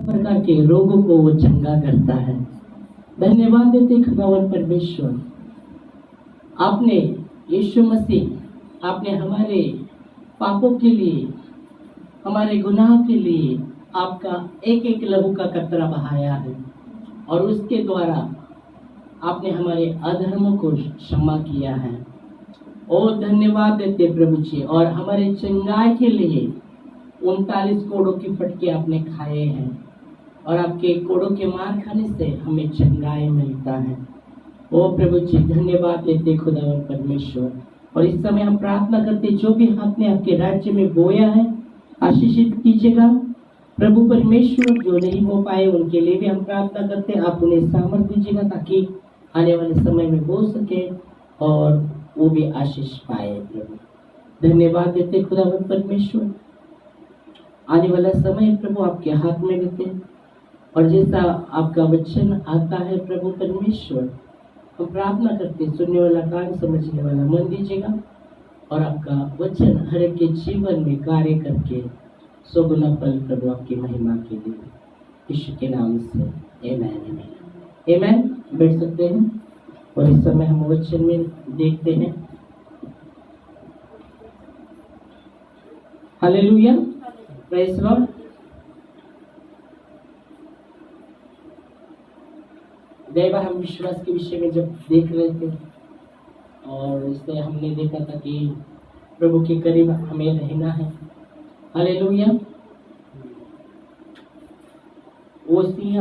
प्रकार के रोगों को वो चंगा करता है। धन्यवाद देते खुदावन परमेश्वर, आपने यीशु मसीह, आपने हमारे पापों के लिए, हमारे गुनाह के लिए आपका एक एक लहू का कतरा बहाया है और उसके द्वारा आपने हमारे अधर्मों को क्षमा किया है। और धन्यवाद देते प्रभु जी, और हमारे चंगाई के लिए 39 कोड़ों की फटके आपने खाए हैं और आपके कोड़ों के मार खाने से हमें चंगाई मिलता है। ओ प्रभु जी, धन्यवाद देते खुदावन परमेश्वर। और इस समय हम प्रार्थना करते, जो भी आपने आपके राज्य में बोया है आशीषित कीजिएगा प्रभु परमेश्वर। जो नहीं हो पाए उनके लिए भी हम प्रार्थना करते, आप उन्हें सामर्थ दीजिएगा ताकि आने वाले समय में बो सके और वो भी आशीष पाए। प्रभु धन्यवाद देते खुदावन परमेश्वर। आने वाला समय प्रभु आपके हाथ में देते, और जैसा आपका वचन आता है प्रभु परमेश्वर, हम प्रार्थना करते, सुनने वाला कान, समझने वाला मन दीजिएगा और आपका वचन हर एक के जीवन में कार्य करके सौगुना फल प्रभु आपकी महिमा के लिए, यीशु के नाम से आमेन आमेन आमेन। बैठ सकते हैं और इस समय हम वचन में देखते हैं। Hallelujah, praise Lord. गई बार हम विश्वास के विषय में जब देख रहे थे और इससे हमने देखा था कि प्रभु के करीब हमें रहना है। हालेलुया। वो सिंह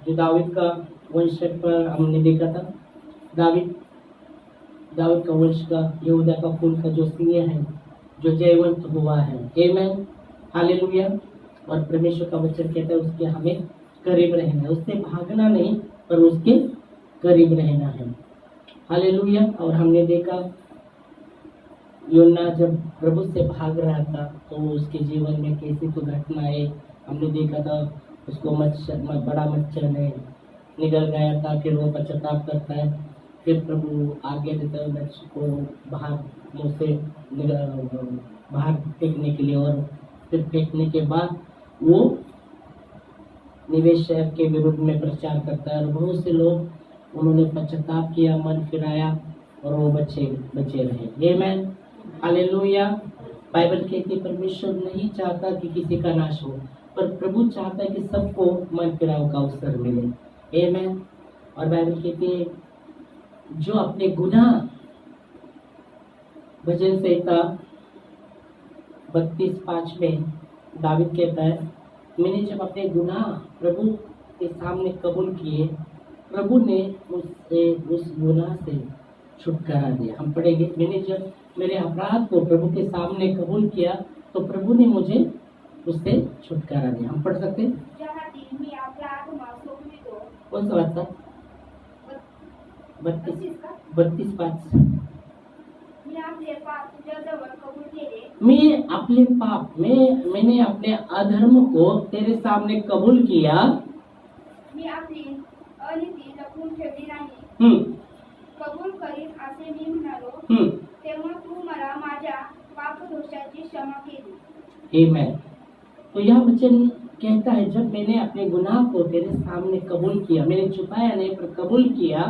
जो दाऊद का वंश पर हमने देखा था, दाऊद का वंश का, यहूदा का कुल का जो सिंह है, जो जयवंत हुआ है। आमेन, हालेलुया। और परमेश्वर का वचन कहता है उसके हमें करीब रहना है, उससे भागना नहीं पर उसके करीब रहना है। हालेलुया। और हमने देखा योना जब प्रभु से भाग रहा था तो उसके जीवन में कैसी तो घटनाएं हमने देखा था। उसको बड़ा मच्छर ने निगल गया था, फिर वो पश्चाताप करता है, फिर प्रभु आज्ञा देता है मच्छर को बाहर मुंह से बाहर फेंकने के लिए, और फिर फेंकने के बाद वो निवेश शहर के विरुद्ध में प्रचार करता है और बहुत से लोग उन्होंने पश्चाताप किया, मन फिराया और वो बचे रहे। आमेन, हालेलुया। बाइबल कहती परमेश्वर नहीं चाहता कि किसी का नाश हो, पर प्रभु चाहता है कि सबको मन फिराव का अवसर मिले। आमेन। और बाइबल कहती है जो अपने गुनाह, भजन संहिता 32:5 में दावीद कहता है, मैंने जब अपने गुनाह प्रभु के सामने कबूल किए, प्रभु ने मुझसे उस गुनाह से छुटकारा दिया। हम पढ़ेंगे, मैंने जब मेरे अपराध को प्रभु के सामने कबूल किया तो प्रभु ने मुझे उससे छुटकारा दिया। हम पढ़ सकते हैं कौन सा वाचा? 32:5। मैंने अपने अधर्म को तेरे सामने कबूल किया, मी आपली अनिती लपवून ठेवली नाही, कबूल करीन असे मी म्हणालो, तेव्हा तू मला माझ्या पापदोषाची क्षमा केली। आमेन। तो यह वचन कहता है जब मैंने अपने गुनाह को तेरे सामने कबूल किया, मैंने छुपाया नहीं पर कबूल किया,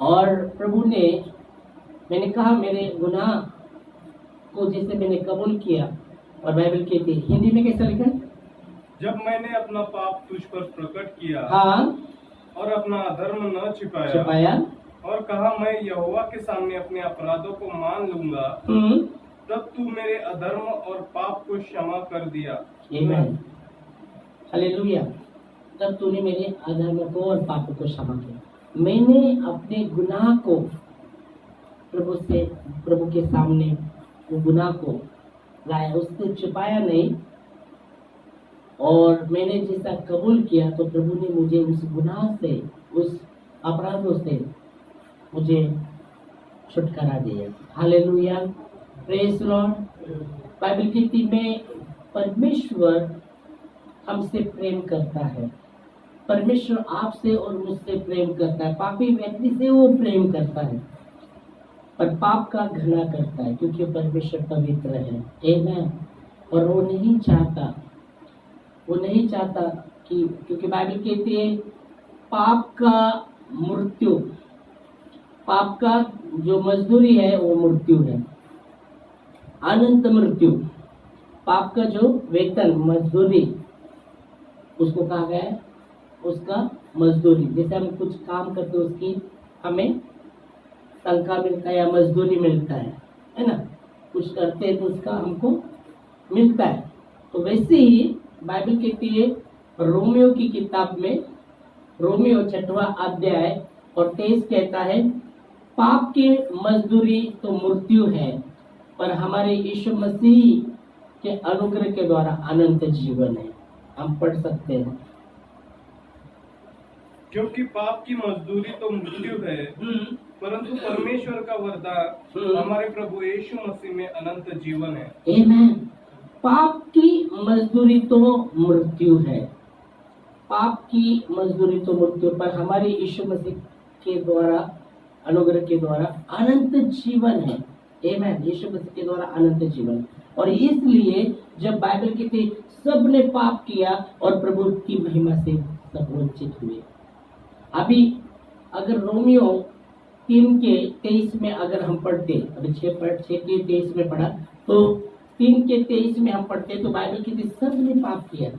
और प्रभु ने, मैंने कहा मेरे गुनाह को जैसे मैंने कबूल किया। और बाइबल कहती है, हिंदी में कैसा लिखा है? जब मैंने अपना पाप तुझ पर प्रकट किया, हाँ, और अपना अधर्म न छिपाया और कहा मैं यहोवा के सामने अपने अपराधों को मान लूंगा, तब तू मेरे अधर्म और पाप को क्षमा कर दिया। आमीन, हालेलुया। तब तूने मेरे अधर्म को और पाप को क्षमा किया। मैंने अपने गुनाह को प्रभु के सामने वो गुनाह को लाया, उसको छुपाया नहीं, और मैंने जैसा कबूल किया तो प्रभु ने मुझे उस गुनाह से, उस अपराधों से मुझे छुटकारा दिया। Hallelujah, praise Lord. बाइबल कहती में परमेश्वर हमसे प्रेम करता है, परमेश्वर आपसे और मुझसे प्रेम करता है, पापी व्यक्ति से वो प्रेम करता है पर पाप का घृणा करता है क्योंकि परमेश्वर पवित्र है। आमीन। और वो नहीं चाहता कि क्योंकि बाइबल कहती है पाप का मृत्यु, पाप का जो मजदूरी है वो मृत्यु है, अनंत मृत्यु। पाप का जो वेतन मजदूरी उसको कहा गया है, उसका मजदूरी। जैसे हम कुछ काम करते हैं उसकी हमें तनख्वाह मिलता है या मजदूरी मिलता है ना, कुछ करते हैं तो उसका हमको मिलता है। तो वैसे ही बाइबल कहती है रोमियो की किताब में, रोमियो 6वां अध्याय और 23 कहता है पाप की मजदूरी तो मृत्यु है, पर हमारे यीशु मसीह के अनुग्रह के द्वारा अनंत जीवन है। हम पढ़ सकते हैं क्योंकि पाप की मजदूरी तो मृत्यु है, परंतु परमेश्वर का वरदान हमारे प्रभु यीशु मसीह में अनंत जीवन है। आमीन। पाप की मजदूरी तो मृत्यु है, पाप की मजदूरी तो मृत्यु, पर हमारे यीशु मसीह के द्वारा अनुग्रह के द्वारा अनंत जीवन है। आमीन। यीशु मसीह के द्वारा अनंत जीवन। और इसलिए जब बाइबल कहती सब ने पाप किया और प्रभु की महिमा से सब वंचित हुए। अभी अगर रोमियो 3:23 में अगर हम पढ़ते, अभी 6:23 में पढ़ा, तो 3:23 में हम पढ़ते तो बाइबल कहती सब ने पाप किया,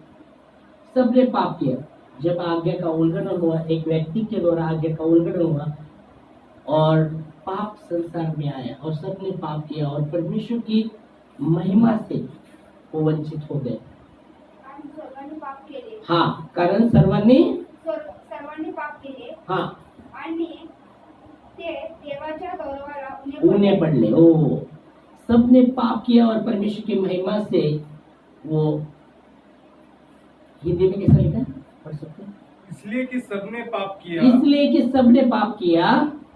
सब ने पाप किया। जब आज्ञा का उल्लंघन हुआ, एक व्यक्ति के द्वारा आज्ञा का उल्लंघन हुआ और पाप संसार में आया और सबने पाप किया और परमेश्वर की महिमा से वो वंचित हो गए। आणि सर्वांनी पाप केले। हाँ, कारण सर्वांनी पाप केले। हाँ, आणि ते देवाच्या गौरवाला ऊने पडले। ओ, सबने पाप किया और परमेश्वर की महिमा से वो, हिंदी में कैसा लिखा है, पढ़ सकते हैं? इसलिए कि सबने पाप किया, इसलिए कि सबने पाप किया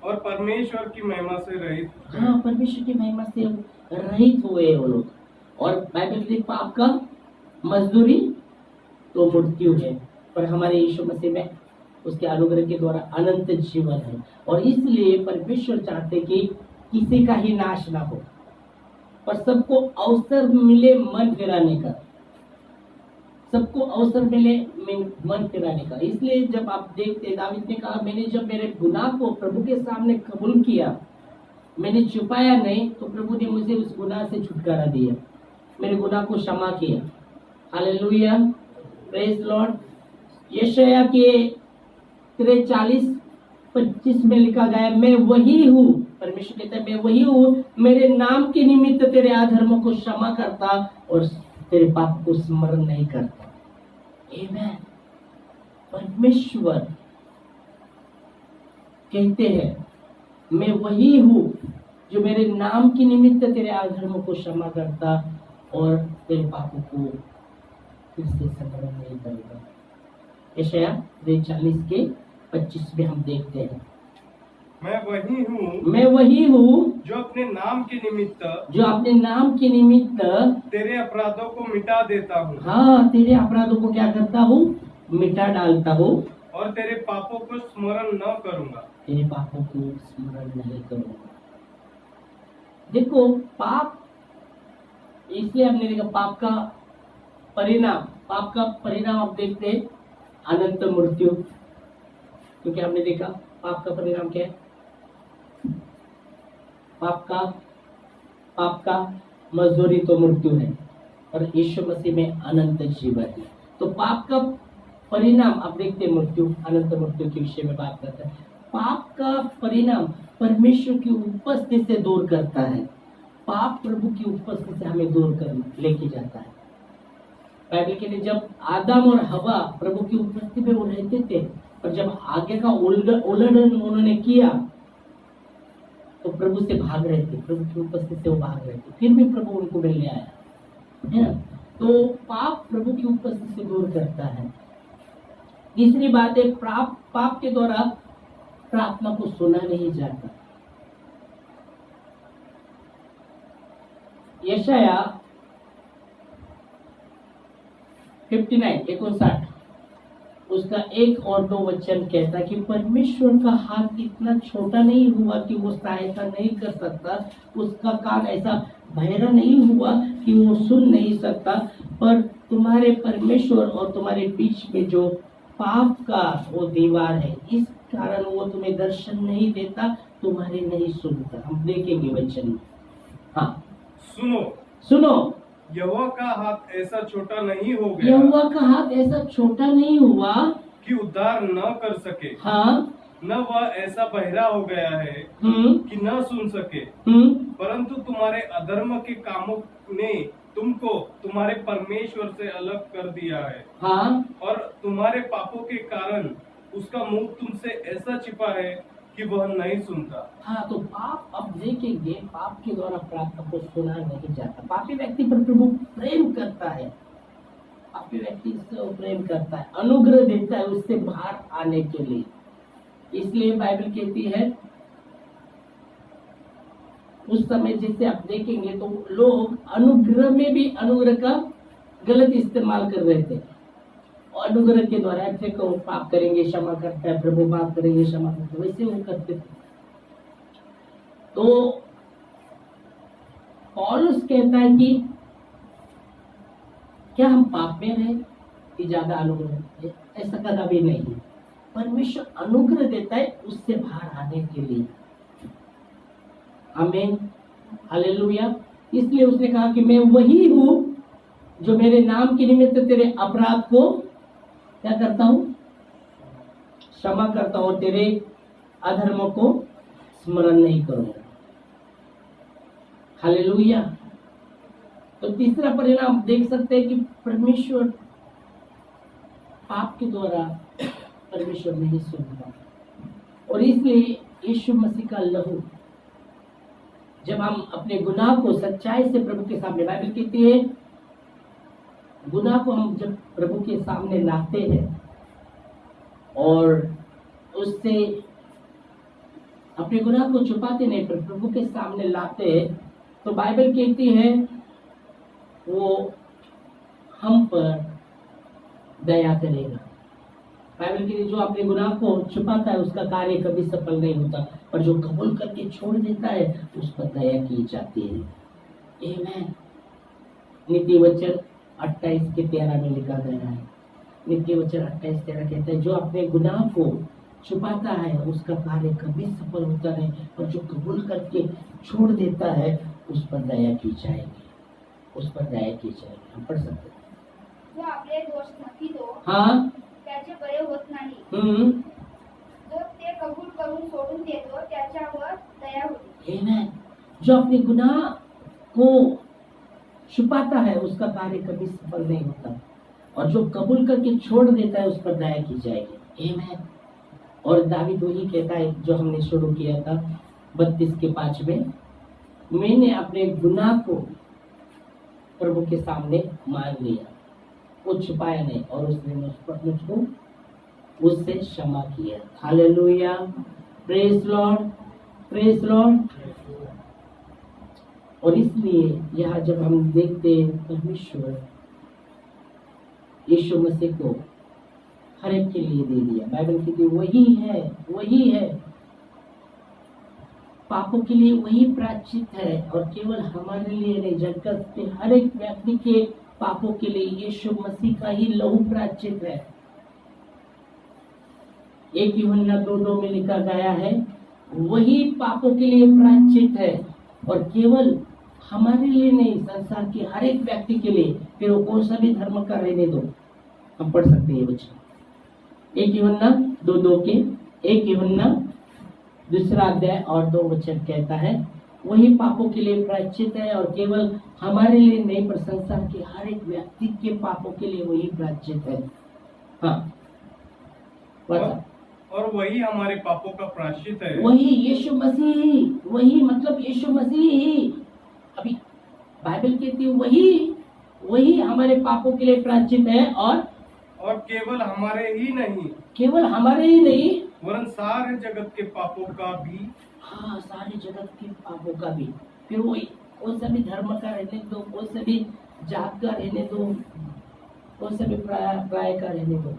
और परमेश्वर की महिमा से रहित। हाँ, परमेश्वर की महिमा से रहित हुए वो लोग। और बाइबल की पाप का मजदूरी तो मृत्यु है, पर हमारे यीशु मसीह में उसके अनुग्रह के द्वारा अनंत जीवन है। और इसलिए परमेश्वर चाहते कि किसी का ही नाश ना हो, पर सबको अवसर मिले मन फिराने का, सबको अवसर मिले मन फिराने का। इसलिए जब आप देखते, दाऊद ने कहा मैंने जब मेरे गुनाह को प्रभु के सामने कबूल किया, मैंने छुपाया नहीं, तो प्रभु ने मुझे उस गुनाह से छुटकारा दिया, मेरे गुनाह को क्षमा किया। Hallelujah, praise Lord. यशायाह के 43:25 में लिखा गया मैं वही हूँ, परमेश्वर कहता है मैं वही हूँ, मेरे नाम के निमित्त तेरे अधर्म को क्षमा करता और तेरे पाप को स्मरण नहीं करता। आमीन। परमेश्वर कहते हैं मैं वही हूँ जो मेरे नाम के निमित्त तेरे अधर्म को क्षमा करता और तेरे पापों को फिर से स्मरण नहीं करेगा। यशायाह 43:25 में हम देखते हैं मैं वही हूँ जो अपने नाम के निमित्त तेरे अपराधों को मिटा देता हूँ। हाँ, तेरे अपराधों को क्या करता हूँ, मिटा डालता हूँ और तेरे पापों को स्मरण न करूंगा। तेरे पापों को स्मरण नहीं करूंगा। देखो पाप, इसलिए हमने देखा पाप का परिणाम आप देखते हैं अनंत मृत्यु, क्योंकि हमने देखा पाप का परिणाम क्या है, पाप का मजदूरी तो मृत्यु है और यीशु मसीह में अनंत जीवन है। तो पाप का परिणाम आप देखते हैं मृत्यु, अनंत मृत्यु के विषय में बात करते हैं। पाप का परिणाम परमेश्वर की उपस्थिति से दूर करता है। पाप प्रभु की उपस्थिति से हमें दूर कर लेके जाता है। बाइबल के लिए जब आदम और हवा प्रभु की उपस्थिति में वो रहते थे, और जब आगे का उल्लंघन उन्होंने किया तो प्रभु से भाग रहे थे, प्रभु की उपस्थिति से वो भाग रहे थे, फिर भी प्रभु उनको मिलने आया, है ना। तो पाप प्रभु की उपस्थिति से दूर करता है। तीसरी बात है पाप के द्वारा प्रार्थना को सुना नहीं जाता। यशायाह 59:59 उसका 1 और 2 वचन कहता है कि परमेश्वर का हाथ इतना छोटा नहीं हुआ कि वो सहायता नहीं कर सकता, उसका कान ऐसा बहरा नहीं हुआ कि वो सुन नहीं सकता, पर तुम्हारे परमेश्वर और तुम्हारे बीच में जो पाप का वो दीवार है, इस कारण वो तुम्हें दर्शन नहीं देता, तुम्हारे नहीं सुनता। हम देखेंगे वचन में। हाँ, सुनो, यहोवा का हाथ ऐसा छोटा नहीं हो गया, यहोवा का हाथ ऐसा छोटा नहीं हुआ कि उद्धार न कर सके। हाँ, न वह ऐसा बहरा हो गया है कि न सुन सके, परंतु तुम्हारे अधर्म के कामों ने तुमको तुम्हारे परमेश्वर से अलग कर दिया है। हाँ, और तुम्हारे पापों के कारण उसका मुंह तुमसे ऐसा छिपा है कि वह नहीं सुनता। हाँ, तो पाप अब देखेंगे, पाप के द्वारा प्रार्थना को सुना नहीं जाता। पापी व्यक्ति पर प्रभु प्रेम करता है, पापी व्यक्ति से प्रेम करता है, अनुग्रह देता है उससे बाहर आने के लिए। इसलिए बाइबल कहती है उस समय जिसे आप देखेंगे तो लोग अनुग्रह में भी अनुग्रह का गलत इस्तेमाल कर रहे थे। और अनुग्रह के द्वारा ऐसे को पाप करेंगे क्षमा करता है प्रभु, पाप करेंगे क्षमा करता है, वैसे वो करते थे। तो पौलुस कहता है कि क्या हम पाप में रहे कि ज्यादा अनुग्रह है? ऐसा कदापि नहीं है। परमेश्वर अनुग्रह देता है उससे बाहर आने के लिए। आमीन, हालेलुया। इसलिए उसने कहा कि मैं वही हूं जो मेरे नाम के निमित्त तेरे अपराध को क्या करता हूं, क्षमा करता हूं, तेरे अधर्म को स्मरण नहीं करूंगा। हालेलुया। तो तीसरा परिणाम देख सकते हैं कि परमेश्वर पाप के द्वारा परमेश्वर नहीं सुनता, और इसलिए यीशु मसीह का लहू, जब हम अपने गुनाह को सच्चाई से प्रभु के सामने, बाइबल कहती है गुनाह को हम जब प्रभु के सामने लाते हैं और उससे अपने गुनाह को छुपाते नहीं पर प्रभु के सामने लाते हैं, तो बाइबल कहती है वो हम पर दया करेगा। बाइबल के लिए जो अपने गुनाह को छुपाता है उसका कार्य कभी सफल नहीं होता, पर जो कबूल करके छोड़ देता है उस पर दया की जाती है। आमीन। नीति वचन 28:13 में लिखा गया है। नीति वचन 28:13 कहता है जो अपने गुनाह को छुपाता है उसका कार्य कभी सफल होता नहीं, और जो कबूल करके छोड़ देता है उस पर दया की जाएगी, उस पर दया की जाएगी। हम पढ़ सकते हैं। जो आपले दोष नाही तो हाँ, त्याचे बरे होत नाही, जो ते कबूल करून सोडून देतो त्याच्यावर दया होते। आमीन। जो अपने गुनाह को छुपाता है उसका कार्य कभी सफल नहीं होता, और जो कबूल करके छोड़ देता है उस पर दया की जाएगी। आमीन। और दावीद वही कहता है जो हमने शुरू किया था 32:5 में, मैंने अपने गुनाह को प्रभु के सामने मान लिया, वो छुपाया नहीं, और उसने मुझको उससे क्षमा किया। Hallelujah, praise Lord, praise Lord. और इसलिए यहाँ जब हम देखते हैं परमेश्वर यीशु मसीह को हर एक के लिए दे दिया। बाइबल कहती है वही है पापों के लिए वही प्रायश्चित है, और केवल हमारे लिए नहीं, जगत के हर एक व्यक्ति के पापों के लिए यीशु मसीह का ही लहू प्रायश्चित है। 1 यूहन्ना 2:2 में लिखा गया है वही पापों के लिए प्रायश्चित है, और केवल हमारे लिए नहीं, संसार के हर एक व्यक्ति के लिए, फिर वो कौन सा भी धर्म का रहने दो। हम पढ़ सकते हैं वचन 1 यूहन्ना 2:2 के 1 यूहन्ना 2:2 कहता है वही पापों के लिए प्रायश्चित है, और केवल हमारे लिए नहीं पर संसार के हर एक व्यक्ति के पापों के लिए वही प्रायश्चित है। हाँ, और वही हमारे पापों का प्रायश्चित है, वही यीशु मसीह ही, वही मतलब यीशु मसीह ही। अभी बाइबल कहती है वही हमारे पापों के लिए प्रायश्चित है, और केवल हमारे ही नहीं वरन सारे जगत के पापों का भी। हाँ, सारे जगत के पापों का भी। फिर वो कोई सा भी धर्म का रहने दो, कोई सा भी जात का रहने दो, कोई सा भी प्राय का रहने दो।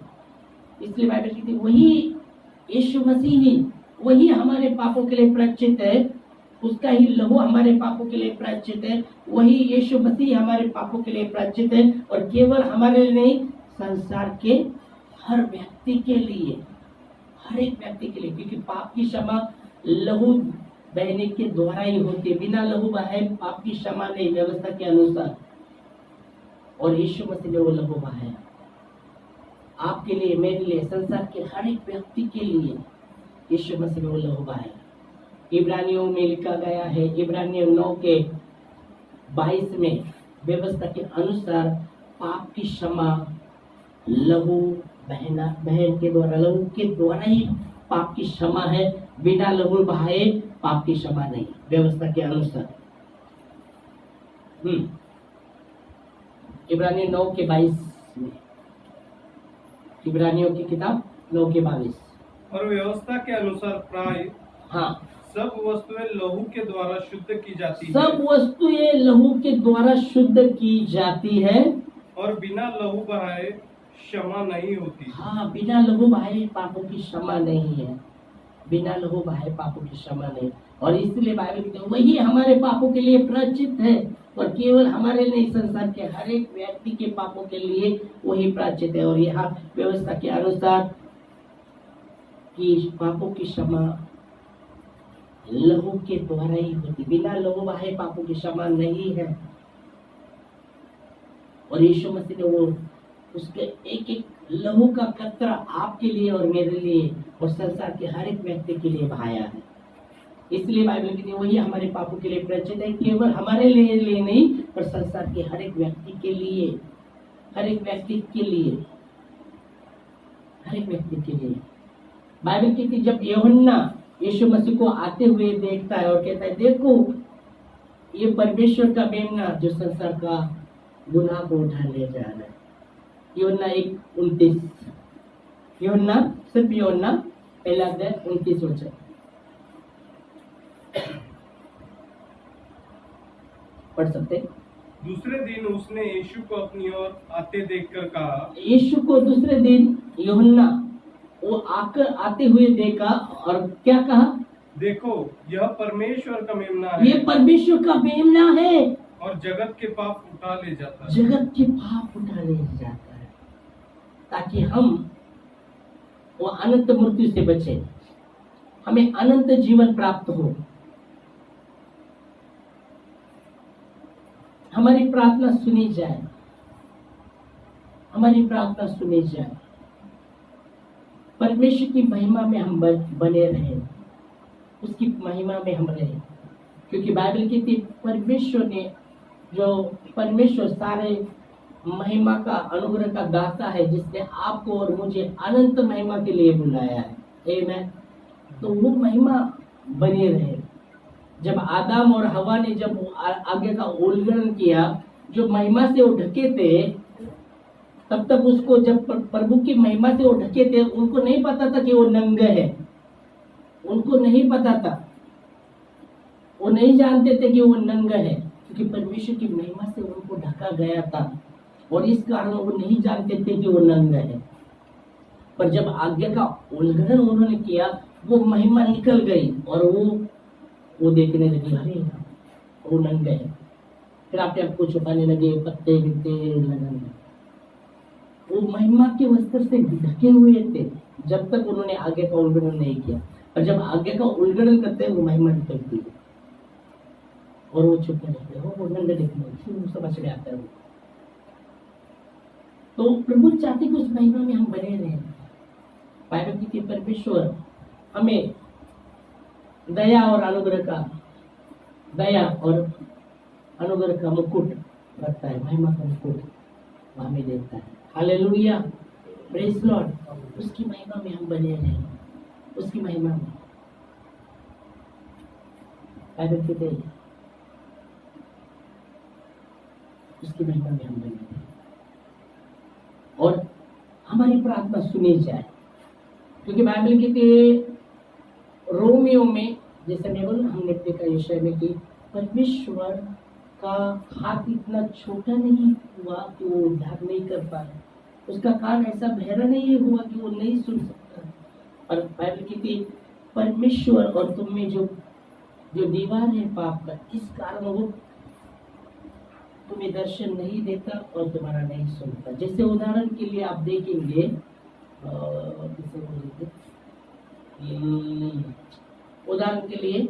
इसलिए बाइबल कहती है वही यीशु मसीह ही, वही हमारे पापों के लिए प्रायश्चित है, उसका ही लहू हमारे पापों के लिए प्रायश्चित है। वही यीशु मसीह हमारे पापों के लिए प्रायश्चित है, और केवल हमारे लिए नहीं, संसार के हर व्यक्ति के लिए, हर एक व्यक्ति के लिए। क्योंकि पाप की क्षमा लहू बहने के द्वारा ही होती है। बिना लहू बहाए पाप की क्षमा नहीं, व्यवस्था के अनुसार। और यीशु मसीह ने वो लहू बहाया आपके लिए, मेरे लिए, संसार के हर एक व्यक्ति के लिए। यीशु मसीह ने वो लहू बहाया। इब्रानियों में लिखा गया है, इब्रानियों 9:22 में, व्यवस्था के अनुसार पाप की क्षमा लहू बहन के द्वारा, लहू के द्वारा ही पाप की क्षमा है। बिना लहू बहाए पाप की क्षमा नहीं, व्यवस्था के अनुसार। इब्रानियों 9:22 में, इब्रानियों की किताब 9:22। और व्यवस्था के अनुसार प्राय हाँ, सब वस्तुएं लहू के द्वारा शुद्ध की जाती है। सब वस्तुएं लहू के द्वारा शुद्ध की जाती है, और बिना लहू बहाए क्षमा नहीं होती। हाँ, बिना लहू बहाए पापों की क्षमा नहीं है। बिना लहू बहाए पापों की क्षमा नहीं। और इसलिए बाइबल कहते हैं वही हमारे पापों के लिए प्रायश्चित है, और केवल हमारे नहीं, संसार के हर एक व्यक्ति के पापों के लिए वही प्रायश्चित है। और यहाँ व्यवस्था के अनुसार कि पापों की क्षमा लहू के द्वारा ही होती, बिना लहू बहाए पापों की क्षमा नहीं है। और यीशु मसीह ने वो उसके एक एक लहू का कतरा आपके लिए और मेरे लिए और संसार के हर एक व्यक्ति के लिए बहाया है। इसलिए बाइबल कहती है वही हमारे पापों के लिए प्रायश्चित है, केवल हमारे लिए नहीं, पर संसार के हर एक व्यक्ति के लिए, हर एक व्यक्ति के लिए, हर एक व्यक्ति के लिए। बाइबल कहती है जब यूहन्ना यीशु मसीह को आते हुए देखता है और कहता है देखो ये परमेश्वर का मेमना जो संसार का गुनाह को उठा ले जा रहा है। यूहन्ना 1:29, यूहन्ना, सिर्फ यूहन्ना पहला अध्याय 29 वचन पढ़ सकते। दूसरे दिन उसने यीशु को अपनी ओर आते देखकर कहा, यीशु को दूसरे दिन यूहन्ना वो आते हुए देखा और क्या कहा, देखो यह परमेश्वर का मेमना है, ये परमेश्वर का मेमना है और जगत के पाप उठा ले जाता है। जगत के पाप उठा ले जाता है, ताकि हम वो अनंत मृत्यु से बचे, हमें अनंत जीवन प्राप्त हो। हमारी प्रार्थना सुनी जाए, हमारी प्रार्थना सुनी जाए, परमेश्वर की महिमा में हम बने रहें, उसकी महिमा में हम रहें। क्योंकि बाइबल कहती है परमेश्वर ने, जो परमेश्वर सारे महिमा का अनुग्रह का दाता है, जिसने आपको और मुझे अनंत महिमा के लिए बुलाया है। आमीन। तो वो महिमा बनी रहे। जब आदम और हवा ने जब आगे का उल्लंघन किया, जो महिमा से वो ढके थे, तब तक उसको जब प्रभु की महिमा से वो ढके थे, उनको नहीं पता था कि वो नंगे है, उनको नहीं पता था, वो नहीं जानते थे कि वो नंगा है, क्योंकि परमेश्वर की महिमा से उनको ढका गया था, और इस कारण वो नहीं जानते थे कि वो नंगा है। पर जब आज्ञा का उल्लंघन उन्होंने किया, वो महिमा निकल गई और वो देखने लगे अरे वो नंगा है। फिर अपने आप को छुपाने लगे, पत्ते गिरते लगने लगे। वो महिमा के वस्त्र से ढके हुए थे जब तक उन्होंने आगे का उल्लंघन नहीं किया, और जब आगे का उल्लंघन करते हैं वो महिमा निकलती है और वो छुपने लगते हैं, वो नंगे दिखने समझ में आता है वो। तो प्रभु चाहते कि उस महिमा में हम बने रहें। बाइबल की परमेश्वर हमें दया और अनुग्रह का मुकुट रखता है, महिमा का मुकुट वो हमें देता है। Hallelujah, praise Lord. उसकी महिमा में हम बने रहें, उसकी महिमा में। बाइबल कहते हैं उसकी महिमा में हम बने रहें और हमारी प्रार्थना सुनी जाए। क्योंकि बाइबल कहती है रोमियो में, जैसे मैं बोला हमने देखा विषय में कि परमेश्वर का हाथ इतना छोटा नहीं हुआ कि वो उद्धार नहीं कर पाए, उसका कान ऐसा बहरा नहीं हुआ कि वो नहीं सुन सकता। और बाइबल कहती है परमेश्वर और तुम में जो जो दीवार है पाप का, इस कारण वो तुम्हें दर्शन नहीं देता और तुम्हारा नहीं सुनता। जैसे उदाहरण के लिए आप देखेंगे किसे बोलते, उदाहरण के लिए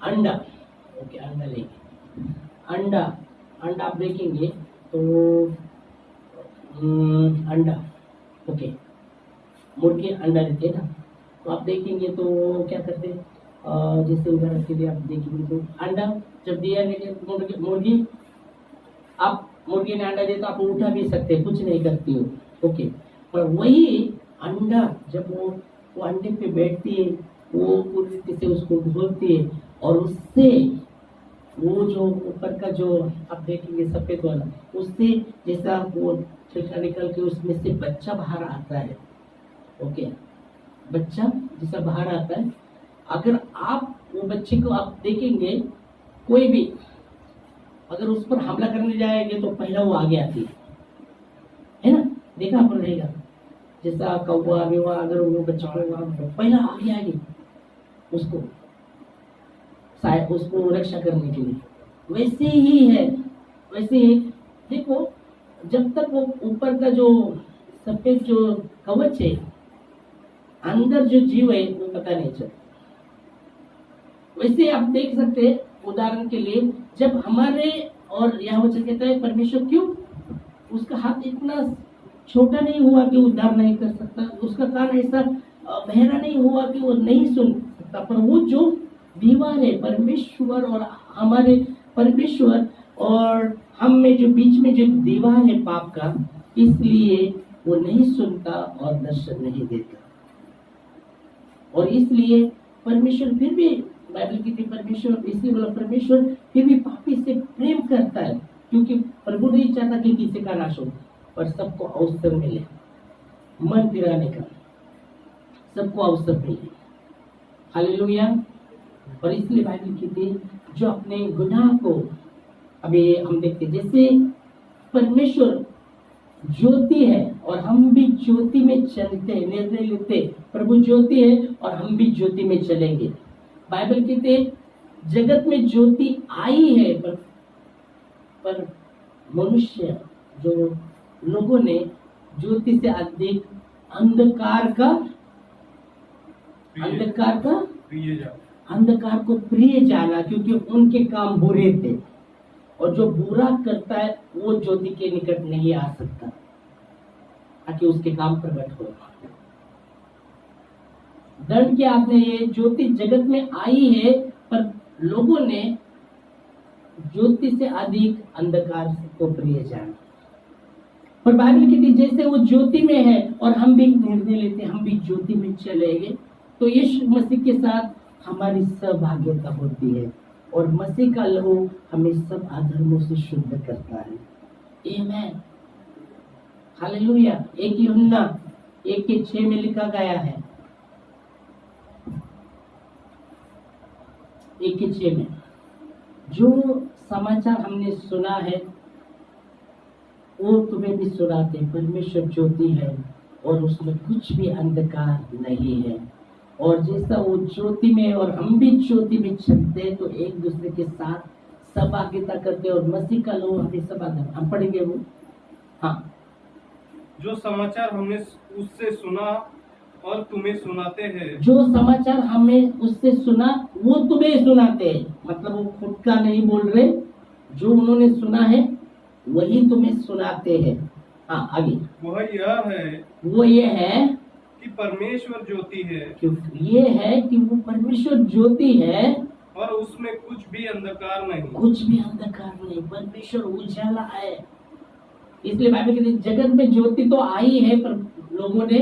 अंडा, ओके अंडा लेंगे, अंडा आप देखेंगे तो अंडा, ओके मुर्गे अंडा देते हैं ना, तो आप देखेंगे तो क्या करते हैं, जैसे उदाहरण के लिए आप देखेंगे तो अंडा जब दिया गया मुर्गी, आप मुर्गी ने अंडा दिया तो आप उठा भी सकते हैं, कुछ नहीं करती हो, ओके। पर वही अंडा जब वो अंडे पे बैठती है, वो पूरी तरीके से उसको घोलती है और उससे वो जो ऊपर का जो आप देखेंगे सफेद वाला, उससे जैसा वो छिलका निकल के उसमें से बच्चा बाहर आता है, ओके, बच्चा जैसा बाहर आता है। अगर आप वो बच्चे को आप देखेंगे, कोई भी अगर उस पर हमला करने जाएंगे तो पहला वो आगे आती है ना, देखा पर रहेगा, जैसा कौवा विवा अगर वो बच्चे को पहला आगे आगे उसको शायद उसको रक्षा करने के लिए, वैसे ही है, वैसे ही देखो जब तक वो ऊपर का जो सफेद जो कवच है, अंदर जो जीव है वो पता नहीं चलता। वैसे आप देख सकते हैं उदाहरण के लिए, जब हमारे और यहाँ वचन कहता है परमेश्वर क्यों, उसका हाथ इतना छोटा नहीं हुआ कि उद्धार नहीं कर सकता, उसका कान ऐसा बहरा नहीं हुआ कि वो नहीं सुन सकता, पर वो जो दीवार है परमेश्वर और हमारे परमेश्वर और हम में जो बीच में जो दीवार है पाप का, इसलिए वो नहीं सुनता और दर्शन नहीं देता। और इसलिए परमेश्वर फिर भी, बाइबल की परमेश्वर इसलिए बोला परमेश्वर फिर भी पापी से प्रेम करता है, क्योंकि प्रभु नहीं चाहता कि किसी का नाश हो, पर सबको अवसर मिले, मन फिराने का सबको अवसर मिले। हालेलुया। और इसलिए बाइबल कहती है जो अपने गुनाह को, अभी हम देखते जैसे परमेश्वर ज्योति है और हम भी ज्योति में चलते हैं, निर्णय लेते, प्रभु ज्योति है और हम भी ज्योति में चलेंगे। बाइबल कहते जगत में ज्योति आई है, पर मनुष्य जो लोगों ने ज्योति से अधिक अंधकार को प्रिय जाना, क्योंकि उनके काम बुरे थे, और जो बुरा करता है वो ज्योति के निकट नहीं आ सकता ताकि उसके काम प्रकट हो। दंड के आपने ये ज्योति जगत में आई है, पर लोगों ने ज्योति से अधिक अंधकार को प्रिय जाना। पर बाइबल कहती है जैसे वो ज्योति में है और हम भी निर्णय लेते, हम भी ज्योति में चलेंगे, तो यीशु मसीह के साथ हमारी सहभागिता होती है और मसीह का लहू हमें सब अधर्मों से शुद्ध करता है। आमीन, हालेलुया। 1 यूहन्ना 1:6 में लिखा गया है, 1:6 में, जो समाचार हमने सुना है वो तुम्हें भी सुनाते, परमेश्वर ज्योति है और उसमें कुछ भी अंधकार नहीं है, और जैसा वो ज्योति में और हम भी ज्योति में चलते तो एक दूसरे के साथ सहभागिता करते और मसीह का लोग हमें सब हम पढ़ेंगे वो। हाँ, जो समाचार हमने उससे सुना और तुम्हें सुनाते हैं, जो समाचार हमें उससे सुना वो तुम्हें सुनाते हैं, मतलब वो खुद का नहीं बोल रहे, जो उन्होंने सुना है वही तुम्हें सुनाते हैं। हाँ आगे, वो ये है कि परमेश्वर ज्योति है, ये है कि वो परमेश्वर ज्योति है और उसमें कुछ भी अंधकार नहीं, परमेश्वर उजाला है। इसलिए बाइबल कहती है जगत में ज्योति तो आई है, पर लोगों ने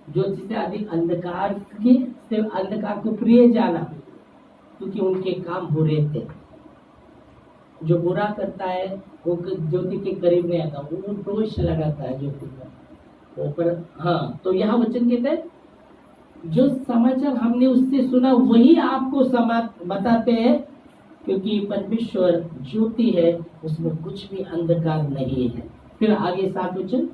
ज्योति से अधिक अंधकार को प्रिय जाना, क्योंकि उनके काम बुरे थे। जो बुरा करता है वो ज्योति के करीब नहीं आता, वो दोष लगाता है ज्योति का ऊपर। हाँ, तो यहाँ वचन कहते हैं जो समाचार हमने उससे सुना वही आपको बताते हैं, क्योंकि परमेश्वर ज्योति है, उसमें कुछ भी अंधकार नहीं है। फिर आगे 7 वचन,